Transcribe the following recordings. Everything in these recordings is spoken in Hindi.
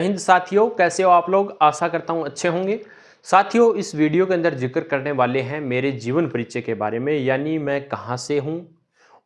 हिंद साथियों, कैसे हो आप लोग। आशा करता हूँ अच्छे होंगे। साथियों, इस वीडियो के अंदर जिक्र करने वाले हैं मेरे जीवन परिचय के बारे में, यानी मैं कहाँ से हूँ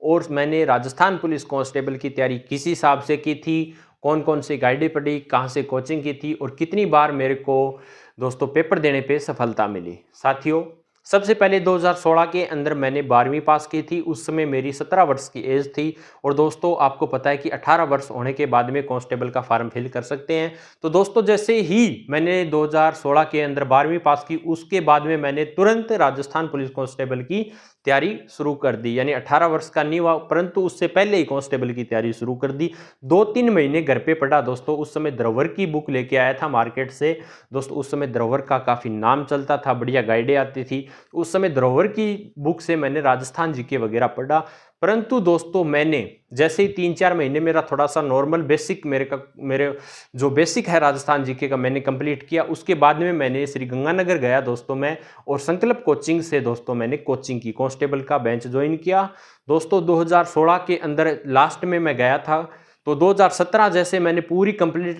और मैंने राजस्थान पुलिस कांस्टेबल की तैयारी किस हिसाब से की थी, कौन कौन सी गाइडें पढ़ी, कहाँ से कोचिंग की थी और कितनी बार मेरे को दोस्तों पेपर देने पे सफलता मिली। साथियों, सबसे पहले 2016 के अंदर मैंने 12वीं पास की थी। उस समय मेरी 17 वर्ष की एज थी और दोस्तों आपको पता है कि 18 वर्ष होने के बाद में कांस्टेबल का फॉर्म फिल कर सकते हैं। तो दोस्तों जैसे ही मैंने 2016 के अंदर 12वीं पास की, उसके बाद में मैंने तुरंत राजस्थान पुलिस कांस्टेबल की तैयारी शुरू कर दी। यानी 18 वर्ष का नहीं हुआ, परंतु उससे पहले ही कांस्टेबल की तैयारी शुरू कर दी। 2-3 महीने घर पे पढ़ा दोस्तों। उस समय द्रवर की बुक लेके आया था मार्केट से। दोस्तों उस समय द्रवर का काफ़ी नाम चलता था, बढ़िया गाइडें आती थी। उस समय द्रवर की बुक से मैंने राजस्थान जीके वगैरह पढ़ा। परंतु दोस्तों मैंने जैसे ही 3-4 महीने मेरा थोड़ा सा नॉर्मल बेसिक मेरे जो बेसिक है राजस्थान जीके का मैंने कंप्लीट किया। उसके बाद में मैंने श्री गंगानगर गया दोस्तों मैं, और संकल्प कोचिंग से दोस्तों मैंने कोचिंग की, कांस्टेबल का बेंच ज्वाइन किया। दोस्तों 2016 के अंदर लास्ट में मैं गया था। तो 2017 जैसे मैंने पूरी कंप्लीट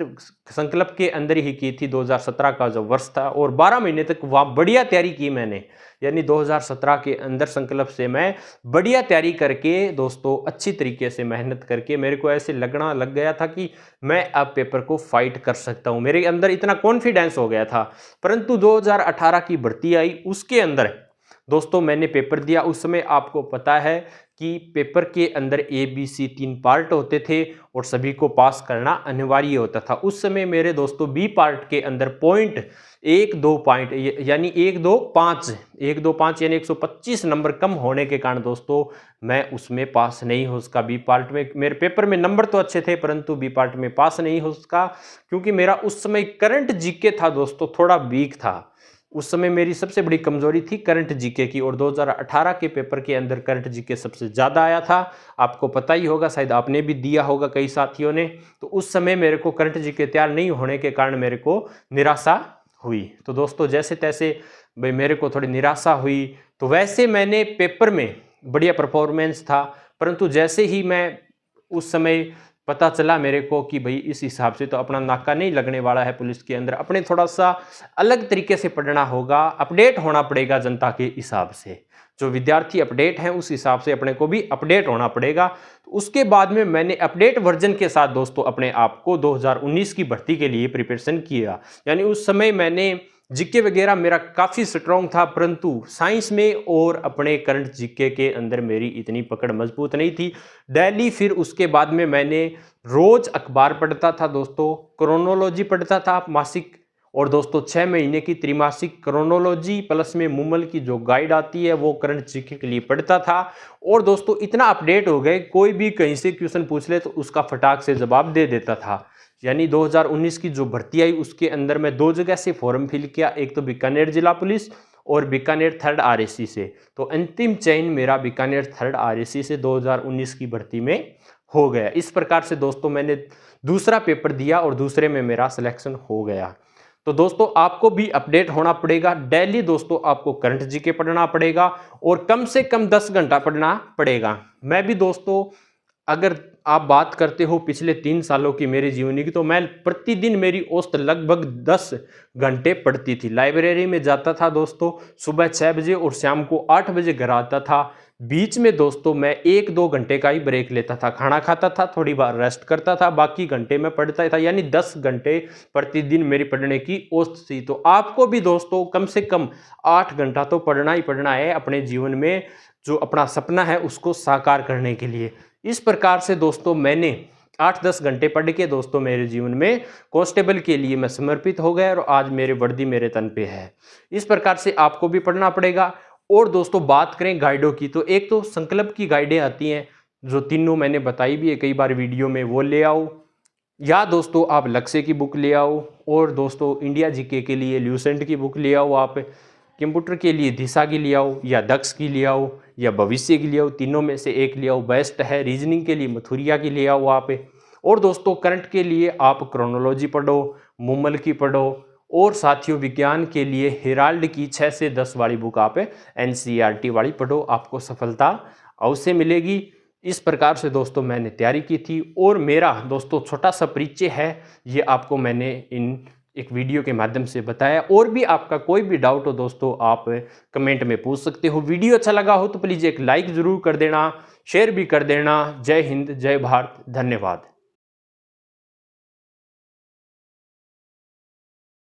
संकल्प के अंदर ही की थी। 2017 का जो वर्ष था, और 12 महीने तक वहाँ बढ़िया तैयारी की मैंने। यानी 2017 के अंदर संकल्प से मैं बढ़िया तैयारी करके दोस्तों अच्छी तरीके से मेहनत करके मेरे को ऐसे लगना लग गया था कि मैं अब पेपर को फाइट कर सकता हूँ। मेरे अंदर इतना कॉन्फिडेंस हो गया था। परंतु 2018 की भर्ती आई, उसके अंदर दोस्तों मैंने पेपर दिया। उस समय आपको पता है कि पेपर के अंदर ABC 3 पार्ट होते थे और सभी को पास करना अनिवार्य होता था। उस समय मेरे दोस्तों B पार्ट के अंदर पॉइंट 1-2 पॉइंट यानी 1-2-5 यानी 125 नंबर कम होने के कारण दोस्तों मैं उसमें पास नहीं हो सका। B पार्ट में मेरे पेपर में नंबर तो अच्छे थे, परंतु B पार्ट में पास नहीं हो सका, क्योंकि मेरा उस समय करंट जीके था दोस्तों, थोड़ा वीक था। उस समय मेरी सबसे बड़ी कमजोरी थी करंट जीके की, और 2018 के पेपर के अंदर करंट जीके सबसे ज़्यादा आया था। आपको पता ही होगा, शायद आपने भी दिया होगा कई साथियों ने। तो उस समय मेरे को करंट जीके तैयार नहीं होने के कारण मेरे को निराशा हुई। तो दोस्तों जैसे तैसे भाई मेरे को थोड़ी निराशा हुई। तो वैसे मैंने पेपर में बढ़िया परफॉर्मेंस था, परंतु जैसे ही मैं उस समय पता चला मेरे को कि भाई इस हिसाब से तो अपना नाका नहीं लगने वाला है पुलिस के अंदर, अपने थोड़ा सा अलग तरीके से पढ़ना होगा, अपडेट होना पड़ेगा जनता के हिसाब से। जो विद्यार्थी अपडेट हैं उस हिसाब से अपने को भी अपडेट होना पड़ेगा। तो उसके बाद में मैंने अपडेट वर्जन के साथ दोस्तों अपने आप को 2019 की भर्ती के लिए प्रिपरेशन किया। यानी उस समय मैंने जीके वगैरह मेरा काफ़ी स्ट्रॉन्ग था, परंतु साइंस में और अपने करंट जीके के अंदर मेरी इतनी पकड़ मजबूत नहीं थी। डेली फिर उसके बाद में मैंने रोज अखबार पढ़ता था दोस्तों, क्रोनोलॉजी पढ़ता था मासिक, और दोस्तों 6 महीने की त्रिमासिक क्रोनोलॉजी प्लस में मूमल की जो गाइड आती है वो करंट जीके के लिए पढ़ता था। और दोस्तों इतना अपडेट हो गए, कोई भी कहीं से क्वेश्चन पूछ ले तो उसका फटाक से जवाब दे देता था। यानी 2019 की जो भर्ती आई उसके अंदर मैं 2 जगह से फॉर्म फिल किया, एक तो बीकानेर जिला पुलिस और बीकानेर 3rd RAC से। तो अंतिम चयन मेरा बीकानेर 3rd RAC से 2019 की भर्ती में हो गया। इस प्रकार से दोस्तों मैंने दूसरा पेपर दिया और दूसरे में मेरा सिलेक्शन हो गया। तो दोस्तों आपको भी अपडेट होना पड़ेगा। डेली दोस्तों आपको करंट जीके पढ़ना पड़ेगा और कम से कम 10 घंटा पढ़ना पड़ेगा। मैं भी दोस्तों, अगर आप बात करते हो पिछले 3 सालों की मेरी जीवनी की, तो मैं प्रतिदिन मेरी औसत लगभग 10 घंटे पढ़ती थी। लाइब्रेरी में जाता था दोस्तों सुबह 6 बजे और शाम को 8 बजे घर आता था। बीच में दोस्तों मैं 1-2 घंटे का ही ब्रेक लेता था, खाना खाता था, थोड़ी बार रेस्ट करता था, बाकी घंटे में पढ़ता था। यानी 10 घंटे प्रतिदिन मेरी पढ़ने की औसत थी। तो आपको भी दोस्तों कम से कम 8 घंटा तो पढ़ना ही पढ़ना है अपने जीवन में, जो अपना सपना है उसको साकार करने के लिए। इस प्रकार से दोस्तों मैंने 8-10 घंटे पढ़ के दोस्तों मेरे जीवन में कांस्टेबल के लिए मैं समर्पित हो गया, और आज मेरी वर्दी मेरे तन पे है। इस प्रकार से आपको भी पढ़ना पड़ेगा। और दोस्तों बात करें गाइडों की, तो एक तो संकल्प की गाइडें आती हैं जो तीनों मैंने बताई भी है कई बार वीडियो में, वो ले आओ, या दोस्तों आप लक्ष्य की बुक ले आओ, और दोस्तों इंडिया जीके के लिए ल्यूसेंट की बुक ले आओ, आप कंप्यूटर के लिए दिशा की ले आओ, या दक्ष की ले आओ, या भविष्य की ले आओ, तीनों में से एक ले आओ, बेस्ट है। रीजनिंग के लिए मथुरिया की ले आओ आप। और दोस्तों करंट के लिए आप क्रोनोलॉजी पढ़ो, मूमल की पढ़ो, और साथियों विज्ञान के लिए हेराल्ड की 6 से 10 वाली बुक आप NCERT वाली पढ़ो, आपको सफलता अवश्य मिलेगी। इस प्रकार से दोस्तों मैंने तैयारी की थी और मेरा दोस्तों छोटा सा परिचय है, ये आपको मैंने इन एक वीडियो के माध्यम से बताया। और भी आपका कोई भी डाउट हो दोस्तों आप कमेंट में पूछ सकते हो। वीडियो अच्छा लगा हो तो प्लीज़ एक लाइक ज़रूर कर देना, शेयर भी कर देना। जय हिंद, जय भारत, धन्यवाद।